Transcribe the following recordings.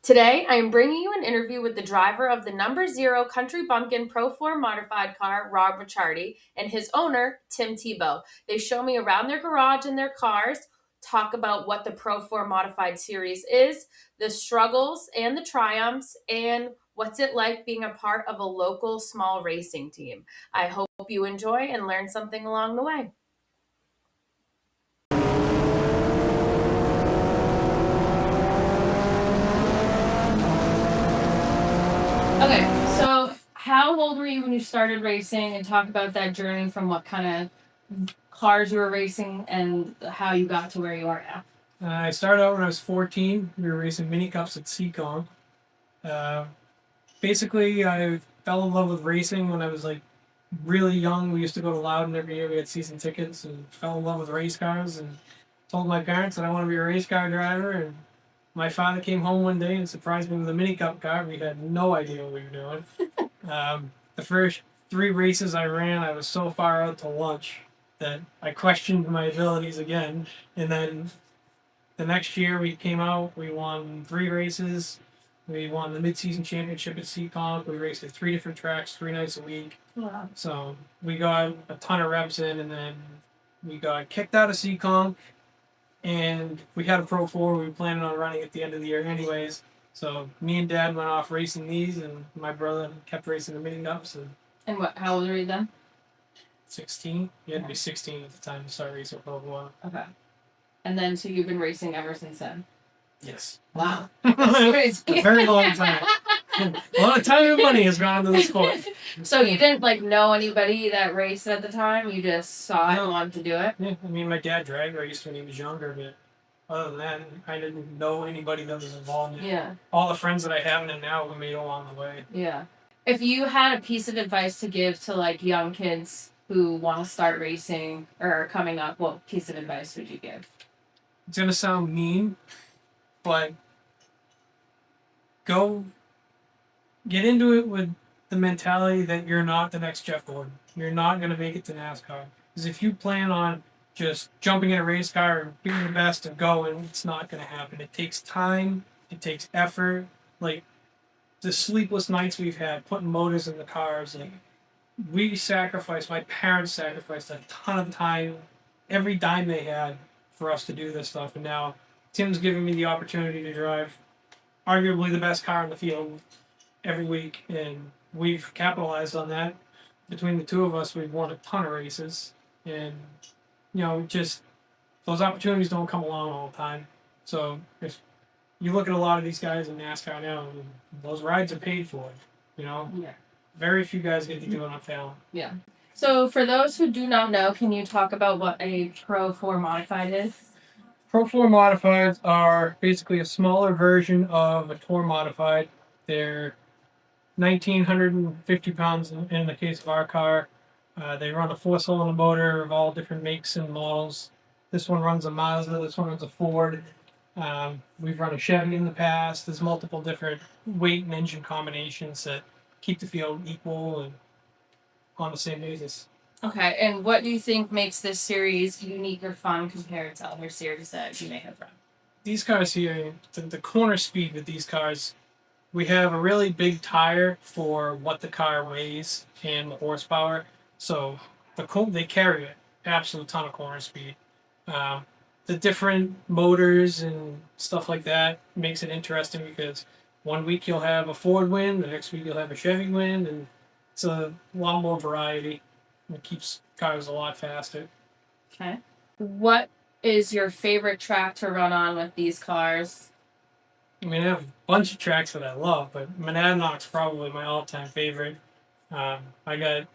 Today, I am bringing you an interview with the driver of the number 0 Country Bumpkin Pro-4 modified car, Rob Richardi, and his owner, Tim Thibault. They show me around their garage and their cars, talk about what the Pro-4 modified series is, the struggles and the triumphs, and what's it like being a part of a local small racing team. I hope you enjoy and learn something along the way. Okay, so how old were you when you started racing, and talk about that journey from what kind of cars you were racing and how you got to where you are now? I started out when I was 14. We were racing mini cups at Seacon. Basically, I fell in love with racing when I was really young. We used to go to Loudon every year. We had season tickets and fell in love with race cars and told my parents that I want to be a race car driver. And my father came home one day and surprised me with a mini cup car. We had no idea what we were doing. The first 3 races I ran, I was so far out to lunch that I questioned my abilities again. And then the next year we came out, we won 3 races. We won the mid-season championship at Seacon. We raced at 3 different tracks, 3 nights a week. Wow. So we got a ton of reps in, and then we got kicked out of Seacon, and we had a Pro-4 we were planning on running at the end of the year anyways. So me and Dad went off racing these, and my brother kept racing the mini cups. And how old were you then? 16. You had to be 16 at the time to start racing Pro-4. Okay. And then, so you've been racing ever since then? Yes. Wow. That's crazy. A very long time. A lot of time and money has gone into the sport. So you didn't know anybody that raced at the time? You just saw it and wanted to do it? Yeah, I mean, my dad drag raced when he was younger, but other than that, I didn't know anybody that was involved in it. Yeah. All the friends that I have in it now we made along the way. Yeah. If you had a piece of advice to give to young kids who want to start racing or are coming up, what piece of advice would you give? It's gonna sound mean, but go get into it with the mentality that you're not the next Jeff Gordon. You're not gonna make it to NASCAR. Because if you plan on just jumping in a race car and being the best and going, it's not gonna happen. It takes time. It takes effort. Like the sleepless nights we've had putting motors in the cars. My parents sacrificed a ton of time, every dime they had, for us to do this stuff. And now Tim's giving me the opportunity to drive arguably the best car in the field every week, and we've capitalized on that. Between the two of us, we've won a ton of races, and just those opportunities don't come along all the time. So if you look at a lot of these guys in NASCAR now, those rides are paid for. Yeah. Very few guys get to do it on talent. Yeah. So for those who do not know, can you talk about what a Pro-4 modified is? Pro-4 modifieds are basically a smaller version of a Tour modified. They're 1,950 pounds in the case of our car. They run a 4-cylinder motor of all different makes and models. This one runs a Mazda. This one runs a Ford. We've run a Chevy in the past. There's multiple different weight and engine combinations that keep the field equal and on the same basis. Okay, and what do you think makes this series unique or fun compared to other series that you may have run? These cars here, the corner speed with these cars, we have a really big tire for what the car weighs and the horsepower. So they carry an absolute ton of corner speed. The different motors and stuff like that makes it interesting because one week you'll have a Ford win, the next week you'll have a Chevy win, and it's a lot more variety. It keeps cars a lot faster. Okay. What is your favorite track to run on with these cars? I mean, I have a bunch of tracks that I love, but Monadnock's probably my all-time favorite. I got a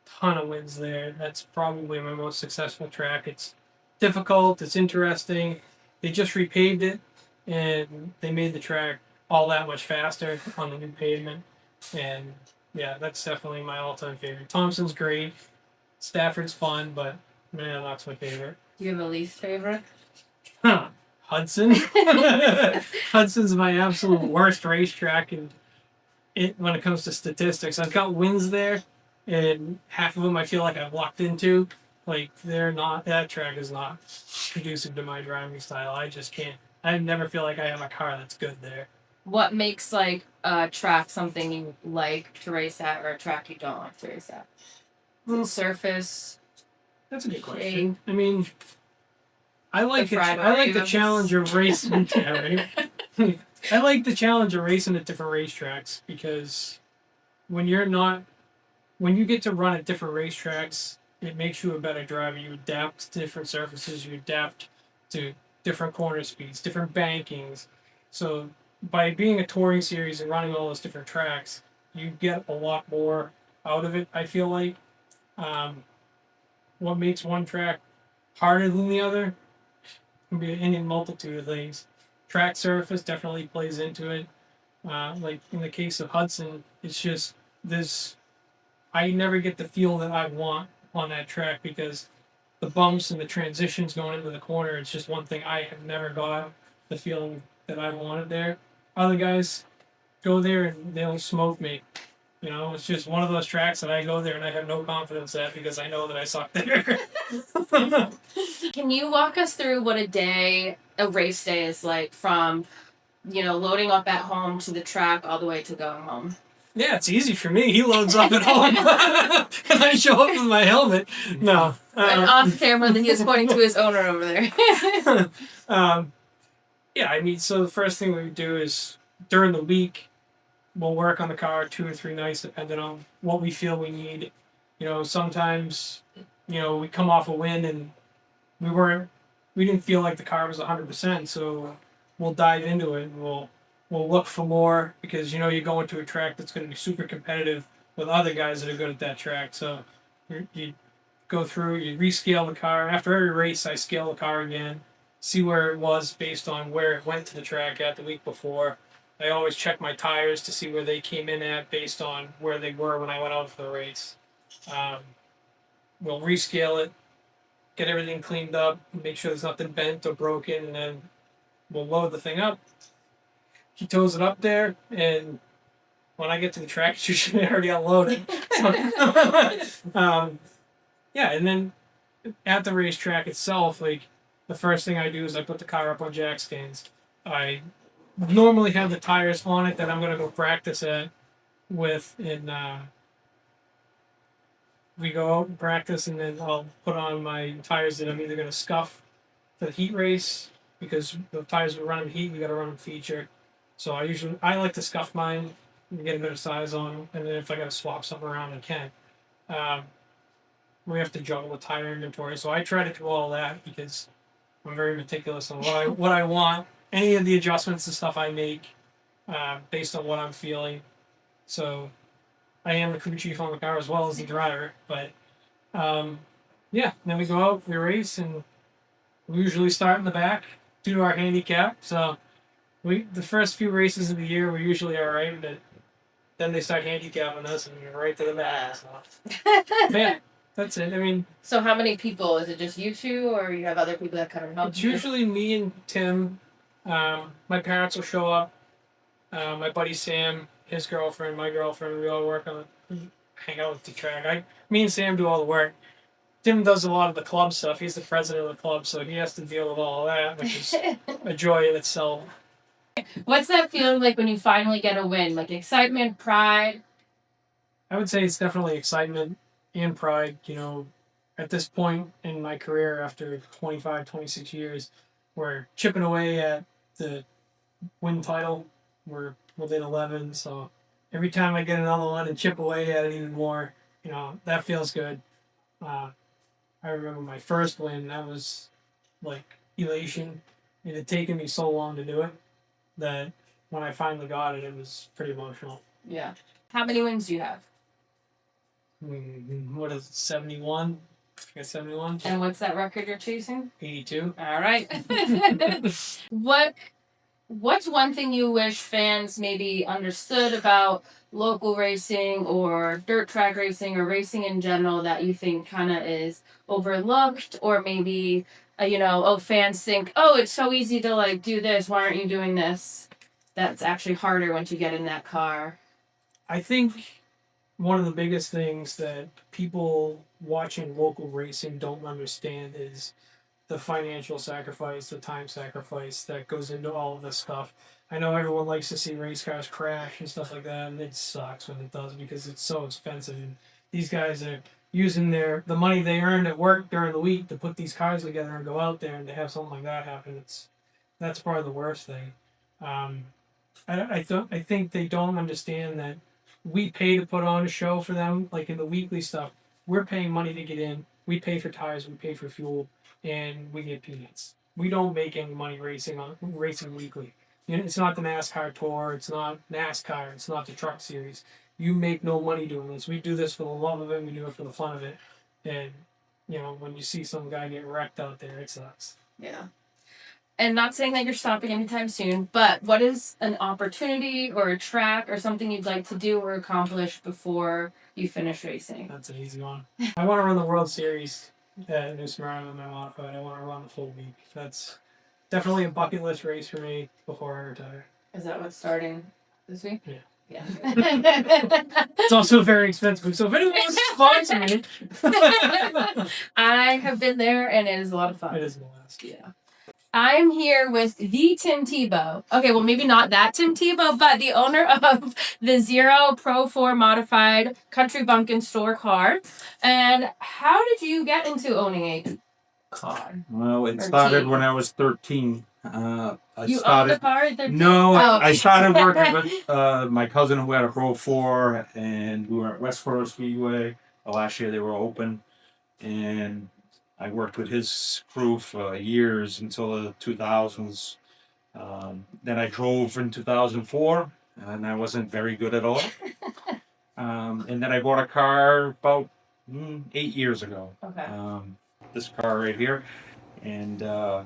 ton of wins there. That's probably my most successful track. It's difficult. It's interesting. They just repaved it, and they made the track all that much faster on the new pavement. And yeah, that's definitely my all-time favorite. Thompson's great. Stafford's fun, but Monadnock's my favorite. Do you have a least favorite? Hudson. Hudson's my absolute worst racetrack, and when it comes to statistics, I've got wins there, and half of them I feel like I've walked into. They're not. That track is not conducive to my driving style. I just can't. I never feel like I have a car that's good there. What makes like a track something you like to race at, or a track you don't like to race at? Is it surface? That's a good question. I mean, I like fried the challenge of racing. I like the challenge of racing at different racetracks because when you're not when you get to run at different racetracks, it makes you a better driver. You adapt to different surfaces. You adapt to different corner speeds, different bankings. So by being a touring series and running all those different tracks, you get a lot more out of it. I feel like um, what makes one track harder than the other can be any multitude of things. Track surface definitely plays into it. Like in the case of Hudson, it's just there's I never get the feel that I want on that track because the bumps and the transitions going into the corner, it's just one thing I have never got the feeling that I wanted there. Other guys go there and they'll smoke me. You know, it's just one of those tracks that I go there and I have no confidence at because I know that I suck there. Can you walk us through what a race day is like from, loading up at home to the track all the way to going home? Yeah, it's easy for me. He loads up at home, and I show up with my helmet. No, and off camera, that he is pointing to his owner over there. Yeah, I mean, so the first thing we do is during the week, we'll work on the car 2 or 3 nights, depending on what we feel we need. Sometimes, we come off a win and we weren't, we didn't feel like the car was 100%. So we'll dive into it. And we'll look for more because you go into a track that's going to be super competitive with other guys that are good at that track. So you go through, you rescale the car. After every race, I scale the car again, see where it was based on where it went to the track at the week before. I always check my tires to see where they came in at based on where they were when I went out for the race. Um, we'll rescale it, get everything cleaned up, make sure there's nothing bent or broken, and then we'll load the thing up. He tows it up there, and when I get to the track, it's usually already unloaded. So, yeah, and then at the racetrack itself, like the first thing I do is I put the car up on jack stands. I normally have the tires on it that I'm gonna go practice at with, and we go out and practice, and then I'll put on my tires that I'm either gonna scuff for the heat race because the tires we run in heat, we gotta run them feature. So I like to scuff mine and get a bit of size on them, and then if I gotta swap something around, I can. Um, we have to juggle the tire inventory, so I try to do all that because I'm very meticulous on what I want. Any of the adjustments and stuff I make based on what I'm feeling. So I am the crew chief on the car as well as the driver. But yeah, then we go out, we race, and we usually start in the back due to our handicap. So the first few races of the year we're usually all right, but then they start handicapping us and we're right to the back. So. Yeah, that's it. I mean, so how many people? Is it just you two, or you have other people that kind of help? It's usually me and Tim. My parents will show up. My buddy Sam, his girlfriend, my girlfriend, we all hang out with the track. Me and Sam do all the work. Tim does a lot of the club stuff. He's the president of the club, so he has to deal with all of that, which is a joy in itself. What's that feeling like when you finally get a win? Like excitement, pride? I would say it's definitely excitement and pride. At this point in my career, after 25, 26 years, we're chipping away at the win title. We're within 11, so every time I get another one and chip away at it even more, that feels good. I remember my first win, that was like elation. It had taken me so long to do it that when I finally got it, it was pretty emotional. Yeah. How many wins do you have? What is it, 71? I got 71. And what's that record you're chasing? 82. All right. What's one thing you wish fans maybe understood about local racing or dirt track racing or racing in general that you think kind of is overlooked, or maybe fans think, oh, it's so easy to like do this, why aren't you doing this? That's actually harder once you get in that car. I think one of the biggest things that people watching local racing don't understand is the financial sacrifice, the time sacrifice that goes into all of this stuff. I know everyone likes to see race cars crash and stuff like that, and it sucks when it does because it's so expensive. And these guys are using the money they earned at work during the week to put these cars together and go out there, and to have something like that happen, that's probably the worst thing. Um, I think they don't understand that we pay to put on a show for them, like in the weekly stuff. We're paying money to get in. We pay for tires, we pay for fuel, and we get peanuts. We don't make any money racing weekly. You know, it's not the NASCAR tour. It's not NASCAR. It's not the Truck Series. You make no money doing this. We do this for the love of it. We do it for the fun of it. And when you see some guy get wrecked out there, it sucks. Yeah. And not saying that you're stopping anytime soon, but what is an opportunity or a track or something you'd like to do or accomplish before you finish racing? That's an easy one. I want to run the World Series at New Smyrna with my modified. I want to run the full week. That's definitely a bucket list race for me before I retire. Is that what's starting this week? Yeah. Yeah. It's also very expensive, so if anyone wants to sponsor me. I have been there and it is a lot of fun. It is a blast. Yeah. I'm here with the Tim Thibault. Okay, well, maybe not that Tim Thibault, but the owner of the Zero Pro-4 modified country bumpkin store car. And how did you get into owning a car? Well, it started when I was 13. Owned a car at 13? No, Oh, okay. I started working with my cousin who had a Pro-4, and we were at West Florida Speedway. Last year they were open, and I worked with his crew for years until the 2000s. Then I drove in 2004, and I wasn't very good at all. And then I bought a car about 8 years ago. Okay. This car right here, and the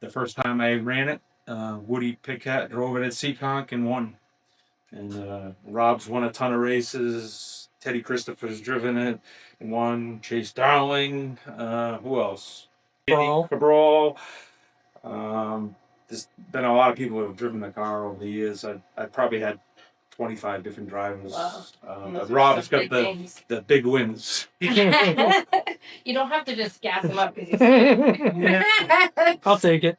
first time I ran it, Woody Pickett drove it at Seekonk and won. And Rob's won a ton of races. Teddy Christopher's driven it and won. Chase Darling. Who else? Cabral. There's been a lot of people who have driven the car over the years. I probably had 25 different drivers. Wow. But Rob's got the big wins. You don't have to just gas him up. Yeah. I'll take it.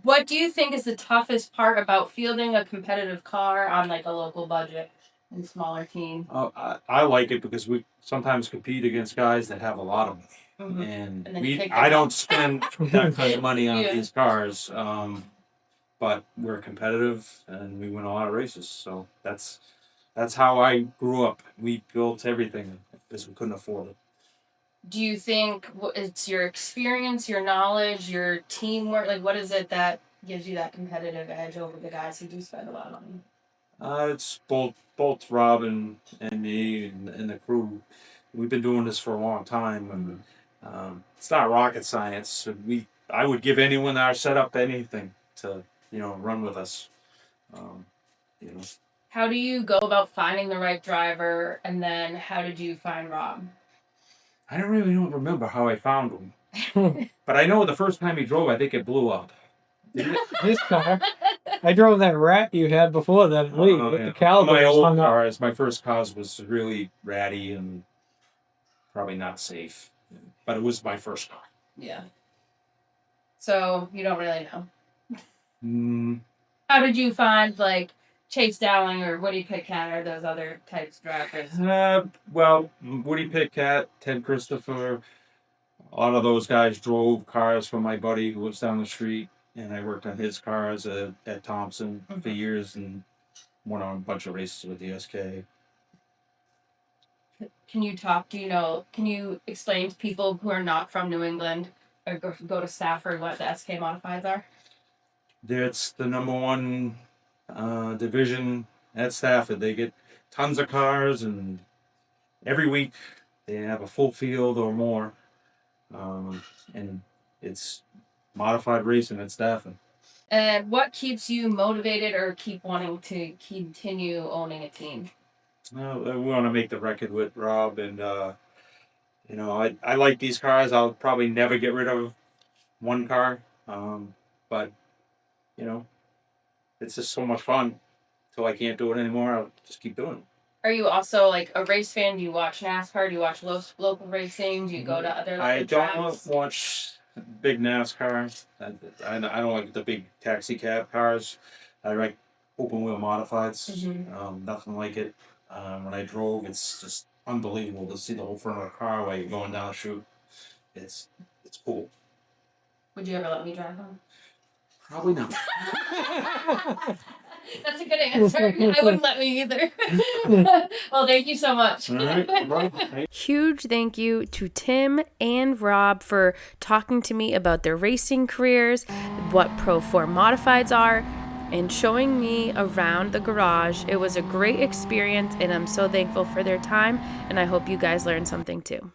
What do you think is the toughest part about fielding a competitive car on like a local budget and smaller team? I like it because we sometimes compete against guys that have a lot of money. Mm-hmm. And I don't spend that kind of money on these cars, but we're competitive and we win a lot of races. So that's how I grew up. We built everything because we couldn't afford it. Do you think it's your experience, your knowledge, your teamwork? Like, what is it that gives you that competitive edge over the guys who do spend a lot of money? It's both Rob and me and the crew. We've been doing this for a long time, and it's not rocket science. I would give anyone our setup anything to run with us. How do you go about finding the right driver, and then how did you find Rob? I don't remember how I found him, but I know the first time he drove, I think it blew up. This car. I drove that rat you had before that league with the caliber. My old cars, my first cars was really ratty and probably not safe, but it was my first car. Yeah. So you don't really know. Mm. How did you find like Chase Dowling or Woody Pickett or those other types of drivers? Well, Woody Pickett, Ted Christopher, a lot of those guys drove cars for my buddy who lives down the street, and I worked on his cars at Thompson for years and went on a bunch of races with the SK. Can you explain to people who are not from New England or go to Stafford what the SK Modifieds are? It's the number one division at Stafford. They get tons of cars, and every week they have a full field or more. And it's modified racing at Stafford. And what keeps you motivated or keep wanting to continue owning a team? We want to make the record with Rob, and I like these cars. I'll probably never get rid of one car, but it's just so much fun. Till I can't do it anymore, I'll just keep doing it. Are you also like a race fan? Do you watch NASCAR? Do you watch local racing? Do you go to other I don't tracks? watch big NASCAR. I don't like the big taxi cab cars. I like open wheel modifieds. Nothing like it. When I drove, it's just unbelievable to see the whole front of the car while you're going down a chute. It's cool. Would you ever let me drive home? Probably not. That's a good answer. I wouldn't let me either. Well, thank you so much. All right, bro. Huge thank you to Tim and Rob for talking to me about their racing careers, what Pro-4 modifieds are, and showing me around the garage. It was a great experience, and I'm so thankful for their time, and I hope you guys learned something too.